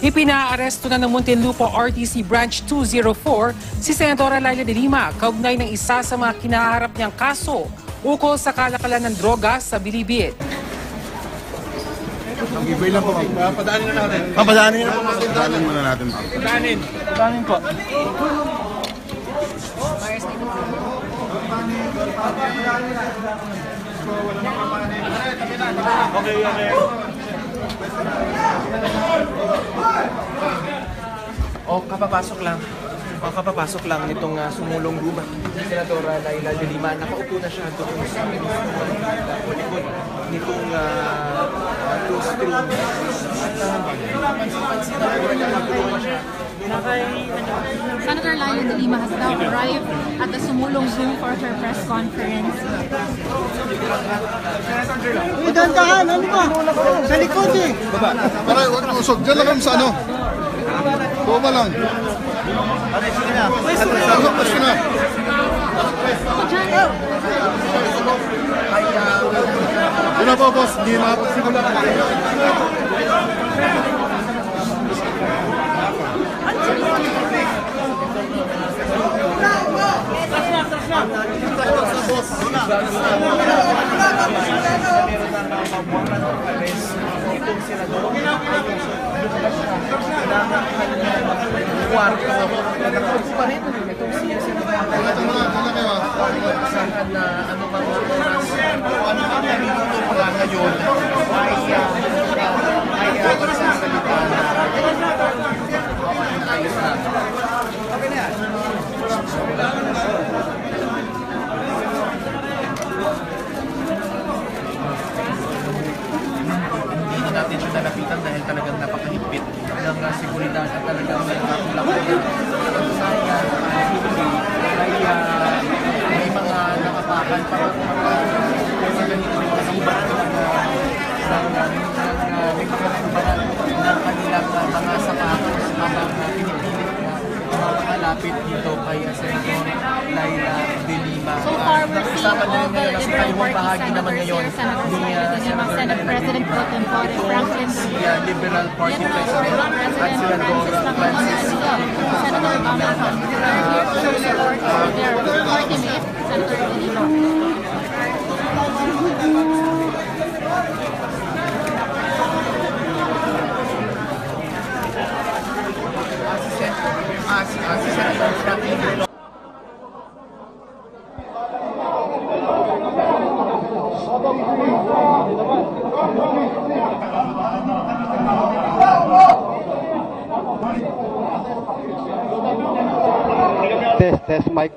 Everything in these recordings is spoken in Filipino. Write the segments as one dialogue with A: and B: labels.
A: Ipinaaresto na ng Muntinlupa RTC Branch 204 si Senadora Laila de Lima kaugnay ng isa sa mga kinaharap niyang kaso ukol sa kalakalan ng droga sa Bilibid.
B: Ang giveaway lang po. Padaanin na natin. Padaanin na po. Padaanin muna natin. Padaanin. Padaanin po. Okay, okay. Kapapasok lang nitong sumulong luma. Senadora Laila de Lima, nakaupo na siya doon sa likod nitong close-room.
C: Senator Laila de Lima has now arrived at the Sumulong Zoom for her press conference.
D: Dandahan, ano ba? Sa likod eh.
B: Baba. Para huwag usog. Diyan lang kami sa ano. Tuma lang. Sige na. Pwesto na. Yun na po, boss. Hindi makapagsigol na.
E: Itong senador kwarto nakaupo pa rin itong siya senador saan na ano bang oras ano ang narinig pala ngayon ay magsasalita na ayos na okay na yan natin siya nalapitan dahil talagang napakahigpit ng seguridad at talagang nakakulakan may mga nakapakan para ganito may mga subat may mga subat ng kanilang mga sapatos habang pinipilit na makalapit dito kay Senator Laila de Lima.
C: So far, we're seeing all the
E: liberal party senators here,
C: Senate President Pro Tempore Franklin
E: Liberal Party President at
C: Senador Francis Senator Bambang support their party mate, Senator de Lima.
D: Test, mic.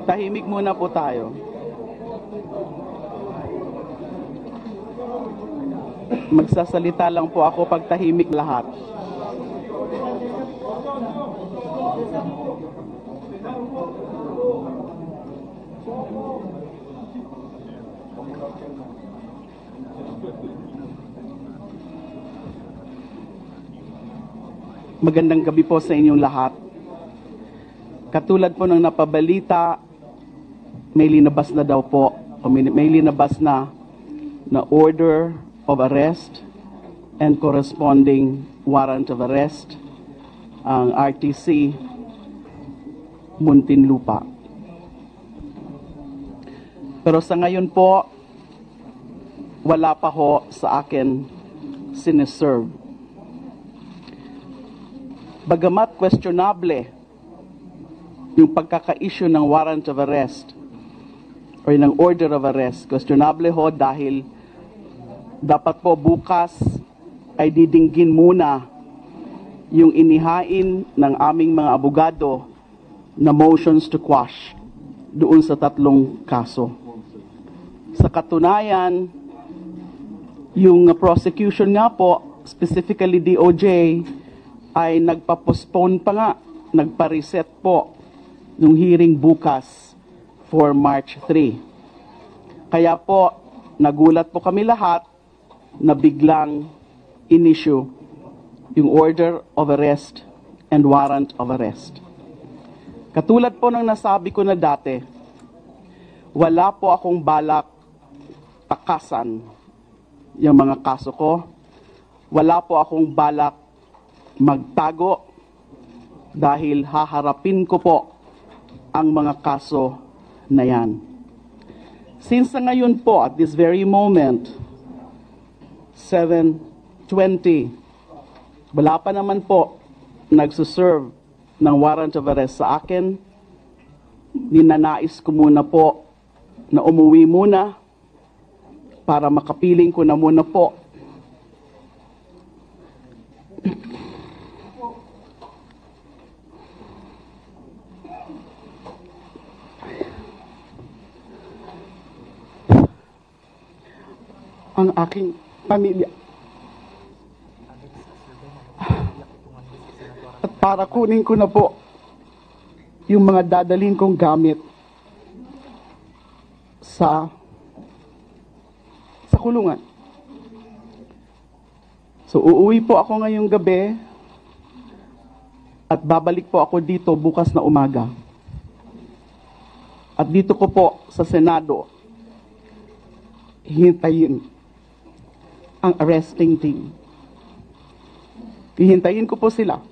D: Tahimik muna po tayo. Magsasalita lang po ako pag tahimik lahat. Magandang gabi po sa inyong lahat. Katulad po ng napabalita, may linabas na daw po, o may linabas na order of arrest and corresponding warrant of arrest ang RTC Muntinlupa. Pero sa ngayon po, wala pa ho sa akin sineserve. Bagamat questionable yung pagkaka-issue ng warrant of arrest or ng order of arrest, questionable ho dahil dapat po bukas ay didinggin muna yung inihain ng aming mga abogado na motions to quash doon sa 3 kaso. Sa katunayan, yung prosecution nga po, specifically DOJ, ay nagpa-postpone pa nga, nagpa-reset po nung hearing bukas for March 3. Kaya po, nagulat po kami lahat na biglang in-issue yung order of arrest and warrant of arrest. Katulad po ng nasabi ko na dati, wala po akong balak takasan yung mga kaso ko. Wala po akong balak magtago dahil haharapin ko po ang mga kaso na yan. Since sa ngayon po, at this very moment, 7:20, wala pa naman po nagsuserve ng warrant of arrest sa akin, ninanais ko muna po na umuwi muna para makapiling ko na muna po ang aking pamilya. At para kunin ko na po yung mga dadalhin kong gamit sa kulungan. So uuwi po ako ngayong gabi at babalik po ako dito bukas na umaga. At dito ko po sa Senado hihintayin ang arresting team. Hihintayin ko po sila.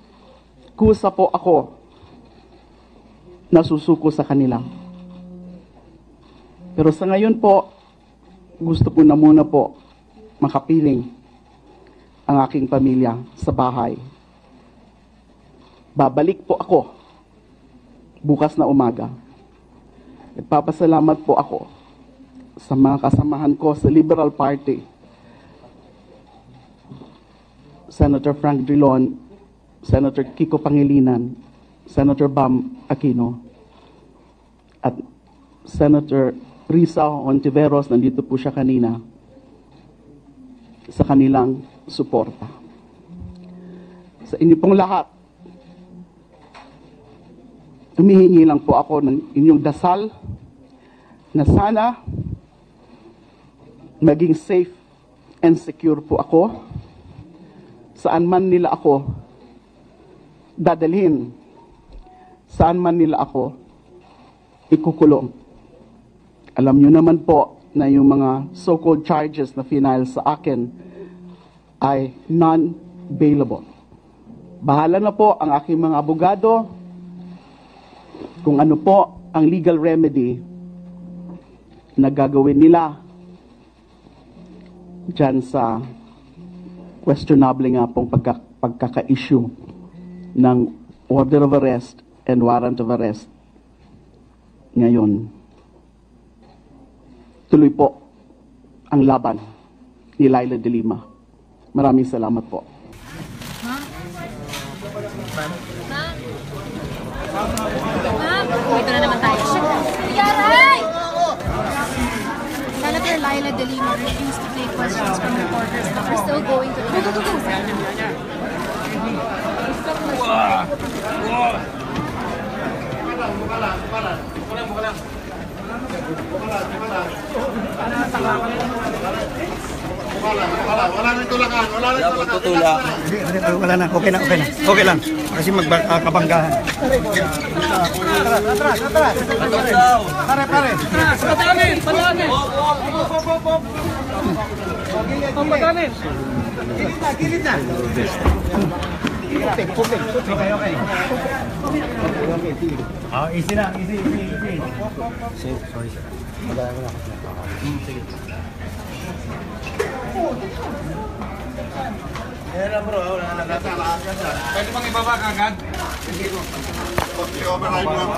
D: Kusa po ako na susuko sa kanila. Pero sa ngayon po, gusto ko na muna po makapiling ang aking pamilya sa bahay. Babalik po ako bukas na umaga. Nagpapasalamat po ako sa mga kasamahan ko sa Liberal Party. Senator Frank Drilon, Senator Kiko Pangilinan, Senator Bam Aquino, at Senator Risa Ontiveros, nandito po siya kanina, sa kanilang suporta. Sa inyo pong lahat, humihingi lang po ako ng inyong dasal na sana maging safe and secure po ako saan man nila ako dadalhin, saan man nila ako ikukulong. Alam nyo naman po na yung mga so-called charges na final sa akin ay non-bailable. Bahala na po ang aking mga abogado kung ano po ang legal remedy na gagawin nila dyan sa questionable nga pong pagkaka-issue ng order of arrest and warrant of arrest ngayon. Tuloy po ang laban ni Laila de Lima. Maraming salamat po.
C: Ma'am, dito na naman tayo. Yaray! Senator Laila de Lima refused to take questions from reporters, but we're still going to... Go.
F: Wala nang tulakan, wala nang tulakan.
B: Tutulak.
G: Wala na, okay na. Okay lang. Kasi magkabanggahan. Pare. Gilid na. Pupik. Okay. Easy na. Sorry, sir. Sige.
F: Yan bro, wala na nagtatalaas ka dyan.
G: Pwede bang ibaba kagad?
F: I-override mo.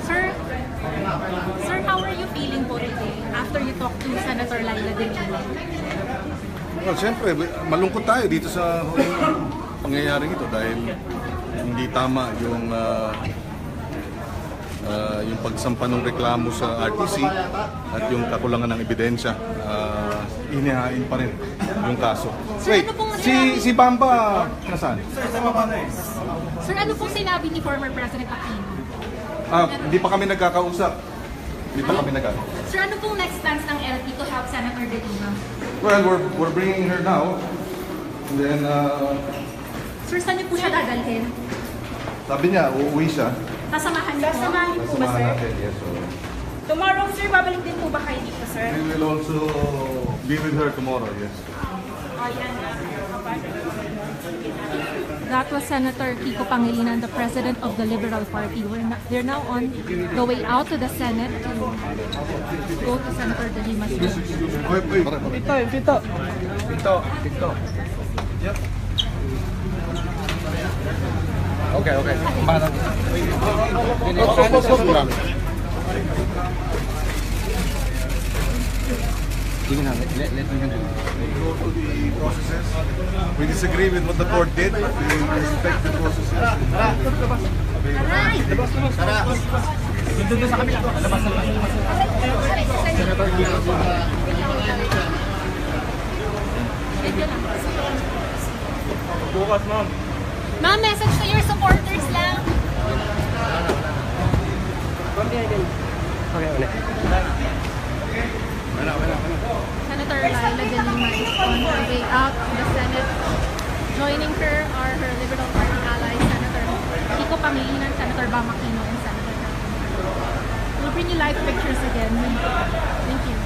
C: Sir, how are you feeling po today after you talk to Senator Laila De Lima?
F: Well, siyempre, malungkot tayo dito sa pangyayaring ito dahil hindi tama yung pagsampa ng reklamo sa RTC at yung kakulangan ng ebidensya. Inihain pa rin yung kaso. Wait, si Bamba nasaan?
C: Sir, ano pong sinabi ni former President Aquino?
F: Hindi pa kami nagkakausap.
C: Sir, ano pong next stance ng LT to help Senator De Lima?
F: Well, we're bringing her now. And then,
C: Sir, saan niyo po siya dadalhin?
F: sabi niya, uuwi siya.
C: Kasamahan niyo po?
H: Kasamahan niyo po ba,
F: Samahan
H: sir?
F: natin, yes. So,
H: Tomorrow, sir, babalik din po ba kayo dito, sir?
F: we will also be with her tomorrow, yes.
H: Ayan na.
C: That was Senator Kiko Pangilinan, the president of the Liberal Party. They're now on the way out to the Senate to go to Senator De Lima's home.
G: Pito. Yep. Okay. Manang. Let me handle it.
F: Go to the processes. We disagree with what the court did, but we respect the processes.
B: Bukas, ma'am.
C: Ma'am, message to your supporters lang. Senator Laila De Lima is on her way out to the Senate. Joining her are her Liberal Party allies, Senator Kiko Pangilinan, Senator Bam Aquino, and Senator Catherine. We'll bring you live pictures again. Thank you.